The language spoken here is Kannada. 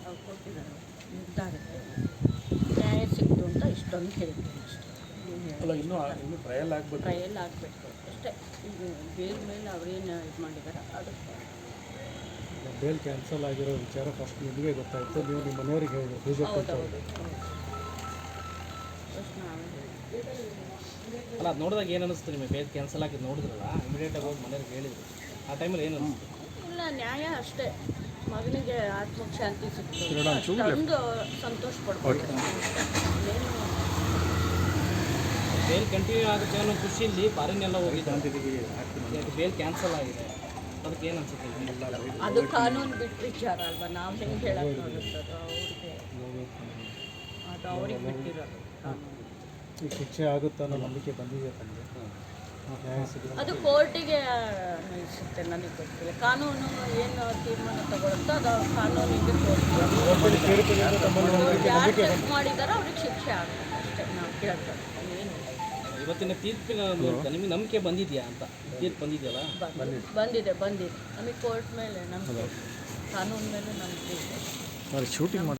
ಅವ್ರು ಕೊಟ್ಟಿದ್ದಾರೆ ನಿರ್ಧಾರಕ್ಕೆ ನ್ಯಾಯ ಸಿಕ್ತು ಅಂತ ಇಷ್ಟೊಂದು ಹೇಳ್ತೀನಿ ಅಷ್ಟೇ. ಅಲ್ಲ ಇನ್ನೂ ಟ್ರಯಲ್ ಆಗಬೇಕು ಅಷ್ಟೇ. ಈಗ ಬೇಲ್ ಮೇಲೆ ಅವರೇನು ಇದು ಮಾಡಿದ್ದಾರೆ ಅದಕ್ಕೆ ಬೇಲ್ ಕ್ಯಾನ್ಸಲ್ ಆಗಿರೋ ವಿಚಾರ ಫಸ್ಟ್ ನಿಮಗೆ ಗೊತ್ತಾಯಿತು, ನೀವು ನಿಮ್ಮ ಮನೆಯವರಿಗೆ ಹೇಳಿದ್ರು ಬಿಜೆಪಿ? ಫಸ್ಟ್ ನಾವೇ ಅಲ್ಲ ಅದು ನೋಡಿದಾಗ ಏನು ಅನ್ನಿಸ್ತು ನಿಮಗೆ? ಬೇಲ್ ಕ್ಯಾನ್ಸಲ್ ಆಗಿದ್ದು ನೋಡಿದ್ರಲ್ಲ, ಇಮಿಡಿಯೇಟಾಗಿ ಹೋಗಿ ಮನೆಯವ್ರಿಗೆ ಹೇಳಿದ್ರು. ಆ ಟೈಮಲ್ಲಿ ಏನು ಅನ್ನಿಸ್ತು? ಇಲ್ಲ, ನ್ಯಾಯ ಅಷ್ಟೇ. ಮಗನಿಗೆ ಆತ್ಮಕ್ಕೆ ಶಾಂತಿ ಸಿಕ್ತು, ಅಷ್ಟೊಂದು ಸಂತೋಷ ಪಡ್ಬೋದು. ಬೇಲ್ ಕಂಟಿನ್ಯೂ ಆಗುತ್ತೆ ಅನ್ನೋ ಖುಷಿಯಲ್ಲಿ ಫಾರಿನೆಲ್ಲ ಹೋಗಿದ್ದು, ಬೇಲ್ ಕ್ಯಾನ್ಸಲ್ ಆಗಿದೆ, ಅದಕ್ಕೆ ಏನು ಅನ್ಸುತ್ತೆ? ಅದು ಕಾನೂನು ಬಿಟ್ಟು ವಿಚಾರ ಅಲ್ವಾ, ನಾವು ಹೆಂಗೆ ಹೇಳೋಕ್ಕಾಗುತ್ತೆ? ಅದು ಅವ್ರಿಗೆ ಬಿಟ್ಟಿರೋದು ಕಾನೂನು. ಈ ಶಿಕ್ಷೆ ಆಗುತ್ತಾ ಅನ್ನೋ ನಂಬಿಕೆ ಬಂದಿದೆ ತಮಗೆ? ಅದು ಕೋರ್ಟಿಗೆ ಅನ್ವಯಿಸುತ್ತೆ, ನನಗೆ ಗೊತ್ತಿಲ್ಲ. ಕಾನೂನು ಏನು ತೀರ್ಮಾನ ತಗೊಳುತ್ತೋ ಅದು ಕಾನೂನಿಗೆ ಯಾರು ತಪ್ಪು ಮಾಡಿದಾರೋ ಅವ್ರಿಗೆ ಶಿಕ್ಷೆ ಆಗುತ್ತೆ ಅಷ್ಟೇ. ನಾವು ಕೇಳ್ತಾರೆ ಏನು ಇವತ್ತಿನ ತೀರ್ಪಿನ ಮೂಲಕ ನಿಮಗೆ ನಂಬಿಕೆ ಬಂದಿದೆಯಾ ಅಂತ? ತೀರ್ಪು ಬಂದಿದೆಯಲ್ಲ? ಬಂದಿದೆ. ನಮಗೆ ಕೋರ್ಟ್ ಮೇಲೆ ನಂಬಿಕೆ, ಕಾನೂನು ಮೇಲೆ ನಂಬಿಕೆ ಇದೆ. ಶೂಟಿಂಗ್